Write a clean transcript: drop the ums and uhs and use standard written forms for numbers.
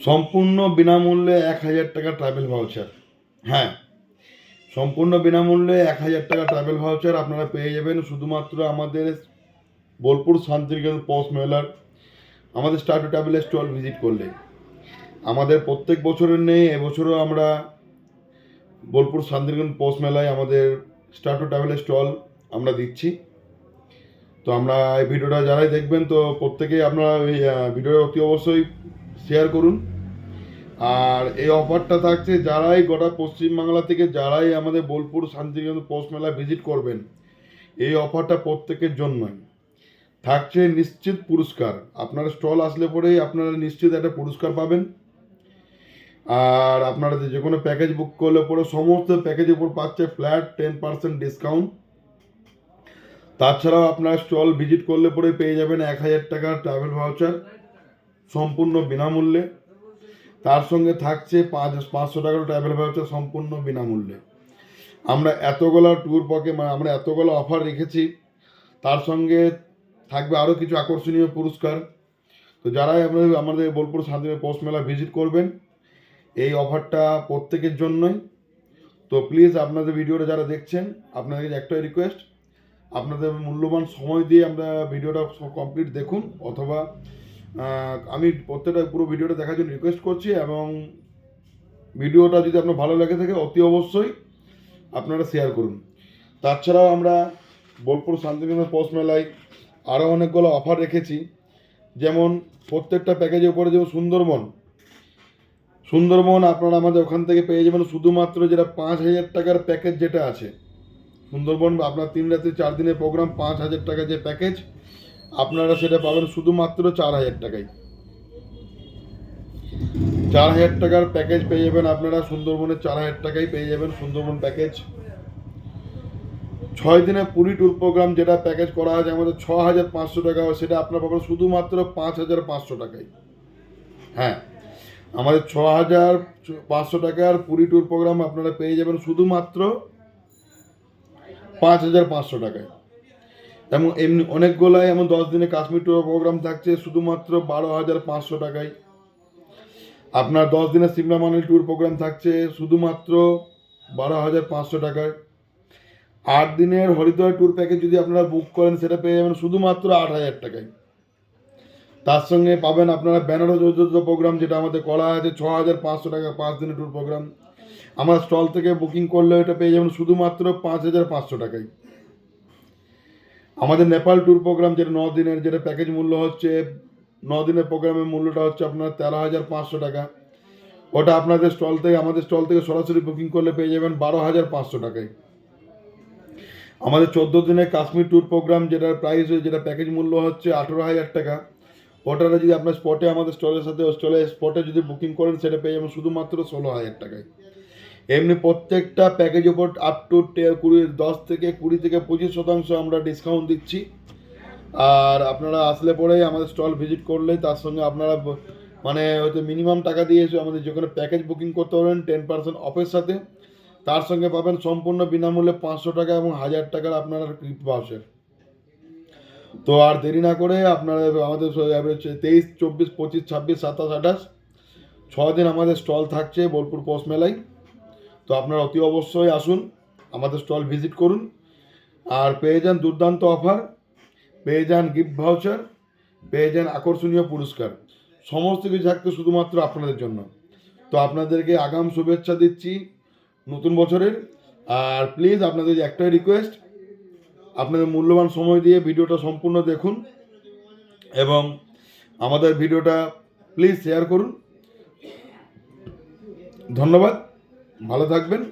সম্পূর্ণ বিনামূল্যে 1000 টাকা ট্রাভেল ভাউচার। হ্যাঁ, সম্পূর্ণ বিনামূল্যে 1000 টাকা ট্রাভেল ভাউচার আপনারা পেয়ে যাবেন শুধুমাত্র আমাদের বোলপুর শান্তিনিকেতন পোস্ট মেলার আমাদের স্টার টু ট্রাভেলের স্টল ভিজিট করলে। আমাদের প্রত্যেক বছরের নেই, এবছরও আমরা বোলপুর শান্তিনিকেতন পোস্ট মেলায় আমাদের স্টার টু ট্রাভেলের স্টল আমরা দিচ্ছি। তো আমরা এই ভিডিওটা যারাই দেখবেন তো প্রত্যেকেই আপনারা এই ভিডিওটা অতি অবশ্যই শেয়ার করুন। আর এই অফারটা থাকছে যারাই গোটা পশ্চিমবাংলা থেকে যারাই আমাদের বোলপুর শান্তিনিকেতন পোস্ট মেলা ভিজিট করবেন, এই অফারটা প্রত্যেকের জন্যই থাকছে নিশ্চিত পুরস্কার। আপনারা স্টল আসলে পরেই আপনারা নিশ্চিত একটা পুরস্কার পাবেন। আর আপনারা যে কোনো প্যাকেজ বুক করলে পরে সমস্ত প্যাকেজের উপর পাচ্ছে ফ্ল্যাট 10% ডিসকাউন্ট। তাছাড়াও আপনারা স্টল ভিজিট করলে পরে পেয়ে যাবেন 1000 টাকার ট্রাভেল ভাউচার সম্পূর্ণ বিনামূল্যে। তার সঙ্গে থাকছে 500 টাকার ট্রাভেল ভাউচার সম্পূর্ণ বিনামূল্যে। আমরা এতগুলো ট্যুর আমরা এতগুলো অফার রেখেছি, তার সঙ্গে থাকবে আরও কিছু আকর্ষণীয় পুরস্কার। তো যারাই আমাদের বোলপুর শান্তিনিকেতন পোস্ট মেলা ভিজিট করবেন, এই অফারটা প্রত্যেকের জন্যই। তো প্লিজ আপনাদের ভিডিওটা যারা দেখছেন, আপনাদের একটাই রিকোয়েস্ট, আপনাদের মূল্যবান সময় দিয়ে আমরা ভিডিওটা কমপ্লিট দেখুন, অথবা আমি প্রত্যেকটা পুরো ভিডিওটা দেখার জন্য রিকোয়েস্ট করছি। এবং ভিডিওটা যদি আপনার ভালো লেগে থাকে অতি অবশ্যই আপনারা শেয়ার করুন। তাছাড়াও আমরা বোলপুর শান্তিনিকেতন পোস্ট মেলায় আরও অনেকগুলো অফার রেখেছি। যেমন প্রত্যেকটা প্যাকেজের উপরে যেমন সুন্দরবন আপনারা আমাদের ওখান থেকে পেয়ে যাবেন শুধুমাত্র যেটা 5000 টাকার প্যাকেজ যেটা আছে সুন্দরবন, আপনার 3 রাত্রি 4 দিনের প্রোগ্রাম 5000 টাকা যে প্যাকেজ, আপনারা সেটা পাবেন শুধুমাত্র 4000 টাকায়। 4000 টাকার প্যাকেজ পেয়ে যাবেন আপনারা সুন্দরবনের 4000 টাকায় পেয়ে যাবেন সুন্দরবন প্যাকেজ। 6 দিনের পুরী ট্যুর প্রোগ্রাম যেটা প্যাকেজ করা আছে আমাদের 6500 টাকা, সেটা আপনারা পাবেন শুধুমাত্র 5500 টাকায়। হ্যাঁ, আমাদের 6500 টাকার পুরী ট্যুর প্রোগ্রাম আপনারা পেয়ে যাবেন শুধুমাত্র 5500 টাকায়। এবং এমনি অনেকগুলাই এমন 10 দিনের কাশ্মীর ট্যুর প্রোগ্রাম থাকছে শুধুমাত্র 12500 টাকায়। আপনার 10 দিনের সিমলা মানালি ট্যুর প্রোগ্রাম থাকছে শুধুমাত্র 12500 টাকায়। 8 দিনের হরিদ্বার ট্যুর প্যাকেজ যদি আপনারা বুক করেন সেটা পেয়ে যাবেন শুধুমাত্র 8000 টাকায়। তার সঙ্গে পাবেন আপনারা বেনারস অযোধ্যা প্রোগ্রাম যেটা আমাদের করা আছে 6500 টাকা 5 দিনের ট্যুর প্রোগ্রাম। আমার স্টল থেকে বুকিং করলে এটা পেয়ে যাবেন শুধুমাত্র 5500 টাকায়। আমাদের নেপাল ট্যুর প্রোগ্রাম যেটা 9 দিনের, যেটা প্যাকেজ মূল্য হচ্ছে 9 দিনের প্রোগ্রামের মূল্যটা হচ্ছে আপনার 13500 টাকা। ওটা আপনাদের স্টল থেকে আমাদের স্টল থেকে সরাসরি বুকিং করলে পেয়ে যাবেন 12500 টাকায়। আমাদের 14 দিনের কাশ্মীর ট্যুর প্রোগ্রাম যেটার প্রাইস যেটা প্যাকেজ মূল্য হচ্ছে 18000 টাকা, ওটাটা যদি আপনার স্পটে আমাদের স্টলের সাথে স্পটে যদি বুকিং করেন সেটা পেয়ে যাবেন শুধুমাত্র 16000 টাকায়। এমনি প্রত্যেকটা প্যাকেজের উপর আপ টু 10 থেকে 25% আমরা ডিসকাউন্ট দিচ্ছি। আর আপনারা আসলে পরেই আমাদের স্টল ভিজিট করলে তার সঙ্গে আপনারা মানে হয়তো মিনিমাম টাকা দিয়ে আমাদের যেখানে প্যাকেজ বুকিং করতে পারবেন 10% অফের সাথে। তার সঙ্গে পাবেন সম্পূর্ণ বিনামূল্যে 500 টাকা এবং 1000 টাকার আপনারা গিফট ভাউচার। তো আর দেরি না করে আপনারা আমাদের 23, 24, 25, 26, 27, 28 6 দিন আমাদের স্টল থাকছে বোলপুর পোস্ট মেলায়। তো আপনারা অতি অবশ্যই আসুন, আমাদের স্টল ভিজিট করুন, আর পেয়ে যান দুর্দান্ত অফার, পেয়ে যান গিফট ভাউচার, পেয়ে যান আকর্ষণীয় পুরস্কার। সমস্ত কিছু থাকতে শুধুমাত্র আপনাদের জন্য। তো আপনাদেরকে আগাম শুভেচ্ছা দিচ্ছি নতুন বছরের। আর প্লিজ আপনাদের একটাই রিকোয়েস্ট, আপনাদের মূল্যবান সময় দিয়ে ভিডিওটা সম্পূর্ণ দেখুন এবং আমাদের ভিডিওটা প্লিজ শেয়ার করুন। ধন্যবাদ, ভালো থাকবেন।